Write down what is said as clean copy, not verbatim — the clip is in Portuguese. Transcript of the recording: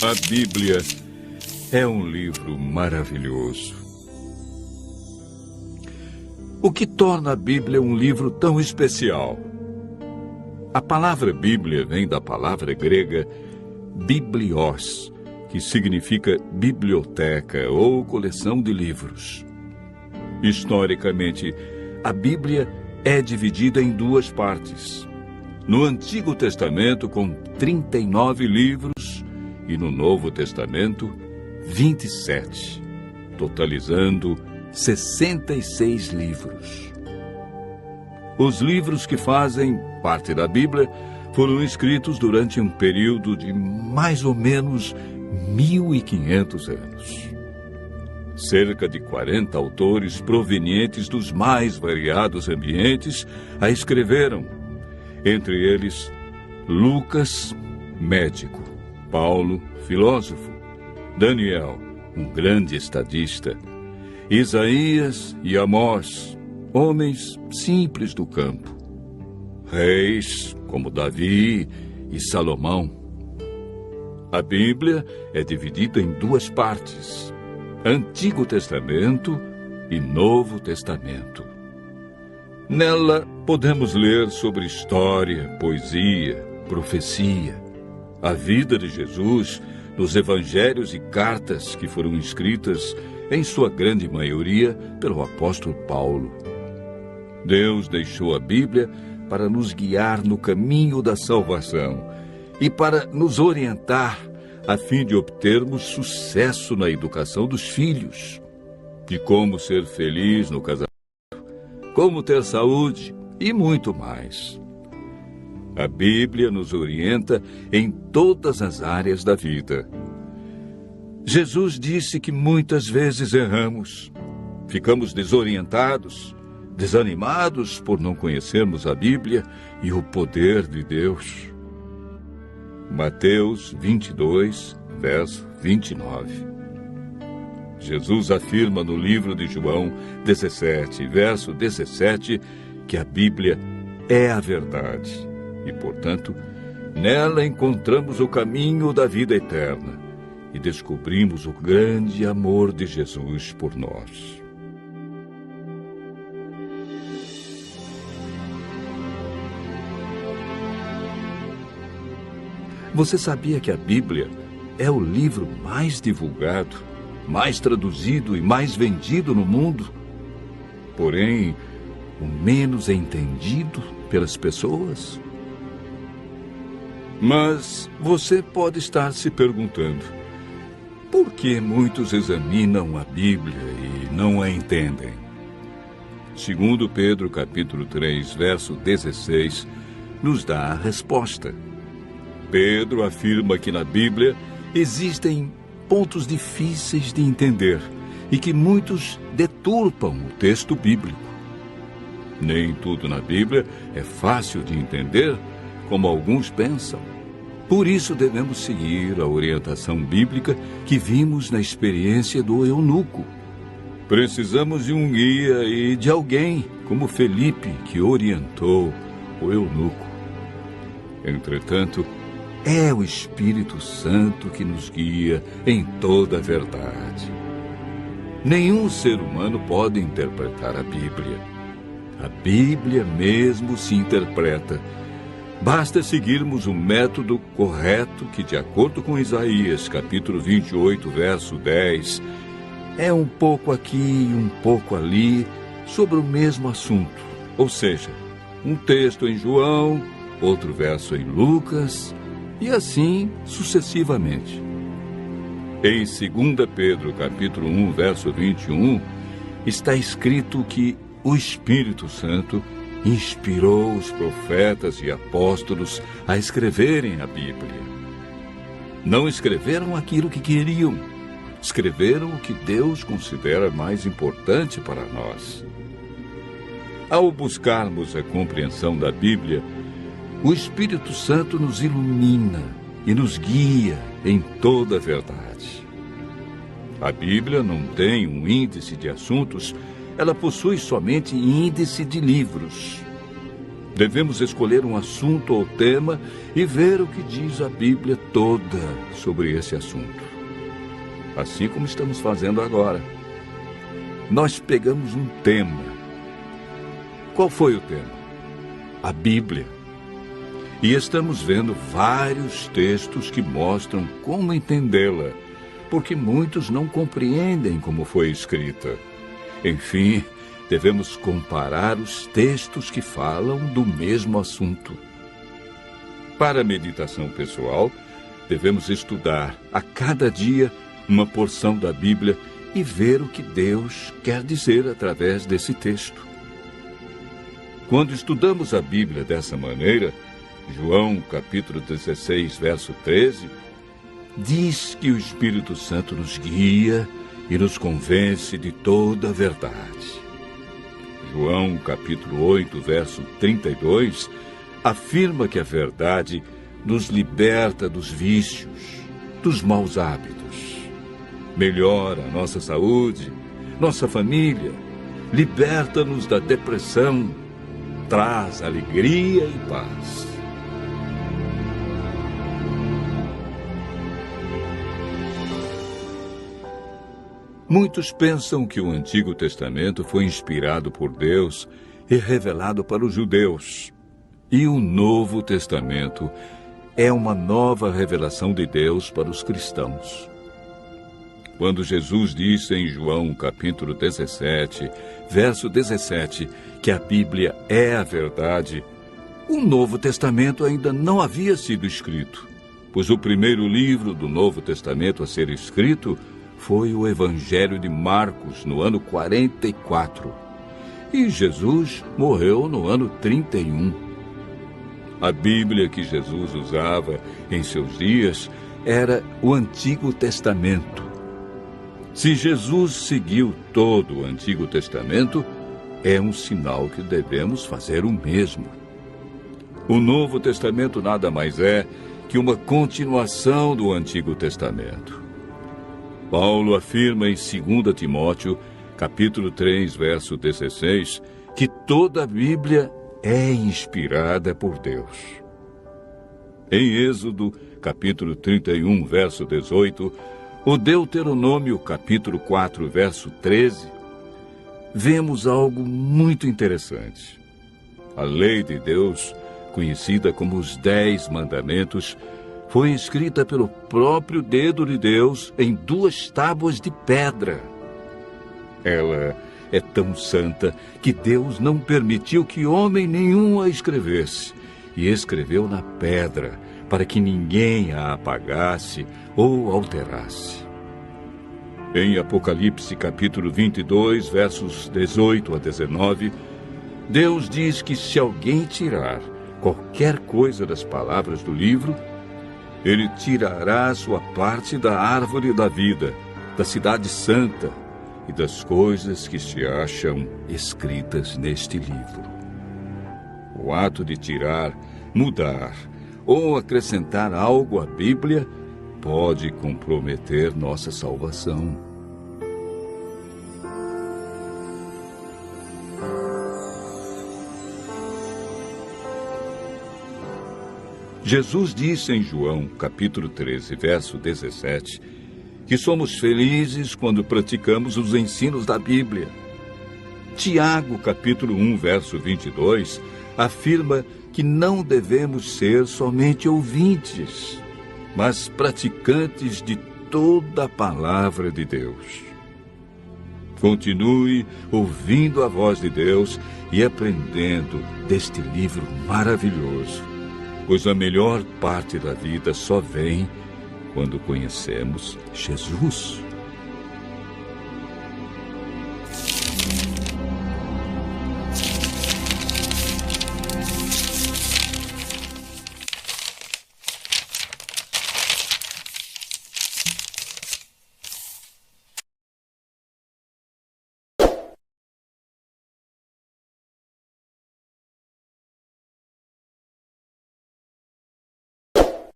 A Bíblia é um livro maravilhoso. O que torna a Bíblia um livro tão especial? A palavra Bíblia vem da palavra grega biblios, que significa biblioteca ou coleção de livros. Historicamente, a Bíblia é dividida em duas partes. No Antigo Testamento, com 39 livros, e no Novo Testamento, 27, totalizando 66 livros. Os livros que fazem parte da Bíblia foram escritos durante um período de mais ou menos 1.500 anos. Cerca de 40 autores provenientes dos mais variados ambientes a escreveram. Entre eles, Lucas, médico, Paulo, filósofo, Daniel, um grande estadista, Isaías e Amós, homens simples do campo, reis como Davi e Salomão. A Bíblia é dividida em duas partes, Antigo Testamento e Novo Testamento. Nela podemos ler sobre história, poesia, profecia, a vida de Jesus nos evangelhos e cartas que foram escritas, em sua grande maioria, pelo apóstolo Paulo. Deus deixou a Bíblia para nos guiar no caminho da salvação e para nos orientar a fim de obtermos sucesso na educação dos filhos, de como ser feliz no casamento, como ter saúde e muito mais. A Bíblia nos orienta em todas as áreas da vida. Jesus disse que muitas vezes erramos, ficamos desorientados, desanimados por não conhecermos a Bíblia e o poder de Deus. Mateus 22, verso 29. Jesus afirma no livro de João 17, verso 17, que a Bíblia é a verdade e, portanto, nela encontramos o caminho da vida eterna e descobrimos o grande amor de Jesus por nós. Você sabia que a Bíblia é o livro mais divulgado, mais traduzido e mais vendido no mundo? Porém, o menos entendido pelas pessoas? Mas você pode estar se perguntando, por que muitos examinam a Bíblia e não a entendem? Segundo Pedro, capítulo 3, verso 16, nos dá a resposta. Pedro afirma que na Bíblia existem pontos difíceis de entender e que muitos deturpam o texto bíblico. Nem tudo na Bíblia é fácil de entender, como alguns pensam. Por isso devemos seguir a orientação bíblica que vimos na experiência do eunuco. Precisamos de um guia e de alguém como Felipe, que orientou o eunuco. Entretanto, é o Espírito Santo que nos guia em toda a verdade. Nenhum ser humano pode interpretar a Bíblia. A Bíblia mesmo se interpreta. Basta seguirmos o método correto que, de acordo com Isaías, capítulo 28, verso 10, é um pouco aqui e um pouco ali sobre o mesmo assunto. Ou seja, um texto em João, outro verso em Lucas, e assim sucessivamente. Em 2 Pedro, capítulo 1, verso 21, está escrito que o Espírito Santo inspirou os profetas e apóstolos a escreverem a Bíblia. Não escreveram aquilo que queriam, escreveram o que Deus considera mais importante para nós. Ao buscarmos a compreensão da Bíblia, o Espírito Santo nos ilumina e nos guia em toda a verdade. A Bíblia não tem um índice de assuntos, ela possui somente índice de livros. Devemos escolher um assunto ou tema e ver o que diz a Bíblia toda sobre esse assunto. Assim como estamos fazendo agora. Nós pegamos um tema. Qual foi o tema? A Bíblia. E estamos vendo vários textos que mostram como entendê-la, porque muitos não compreendem como foi escrita. Enfim, devemos comparar os textos que falam do mesmo assunto. Para a meditação pessoal, devemos estudar a cada dia uma porção da Bíblia e ver o que Deus quer dizer através desse texto. Quando estudamos a Bíblia dessa maneira, João capítulo 16, verso 13, diz que o Espírito Santo nos guia e nos convence de toda a verdade. João capítulo 8, verso 32, afirma que a verdade nos liberta dos vícios, dos maus hábitos, melhora a nossa saúde, nossa família, liberta-nos da depressão, traz alegria e paz. Muitos pensam que o Antigo Testamento foi inspirado por Deus e revelado para os judeus. E o Novo Testamento é uma nova revelação de Deus para os cristãos. Quando Jesus disse em João capítulo 17, verso 17, que a Bíblia é a verdade, o Novo Testamento ainda não havia sido escrito, pois o primeiro livro do Novo Testamento a ser escrito foi o Evangelho de Marcos, no ano 44. E Jesus morreu no ano 31. A Bíblia que Jesus usava em seus dias era o Antigo Testamento. Se Jesus seguiu todo o Antigo Testamento, é um sinal que devemos fazer o mesmo. O Novo Testamento nada mais é que uma continuação do Antigo Testamento. Paulo afirma em 2 Timóteo, capítulo 3, verso 16, que toda a Bíblia é inspirada por Deus. Em Êxodo, capítulo 31, verso 18, o Deuteronômio, capítulo 4, verso 13, vemos algo muito interessante. A lei de Deus, conhecida como os 10 Mandamentos, foi escrita pelo próprio dedo de Deus em 2 tábuas de pedra. Ela é tão santa que Deus não permitiu que homem nenhum a escrevesse, e escreveu na pedra, para que ninguém a apagasse ou alterasse. Em Apocalipse capítulo 22, versos 18 a 19, Deus diz que se alguém tirar qualquer coisa das palavras do livro, Ele tirará a sua parte da árvore da vida, da cidade santa e das coisas que se acham escritas neste livro. O ato de tirar, mudar ou acrescentar algo à Bíblia pode comprometer nossa salvação. Jesus disse em João, capítulo 13, verso 17, que somos felizes quando praticamos os ensinos da Bíblia. Tiago, capítulo 1, verso 22, afirma que não devemos ser somente ouvintes, mas praticantes de toda a palavra de Deus. Continue ouvindo a voz de Deus e aprendendo deste livro maravilhoso, pois a melhor parte da vida só vem quando conhecemos Jesus.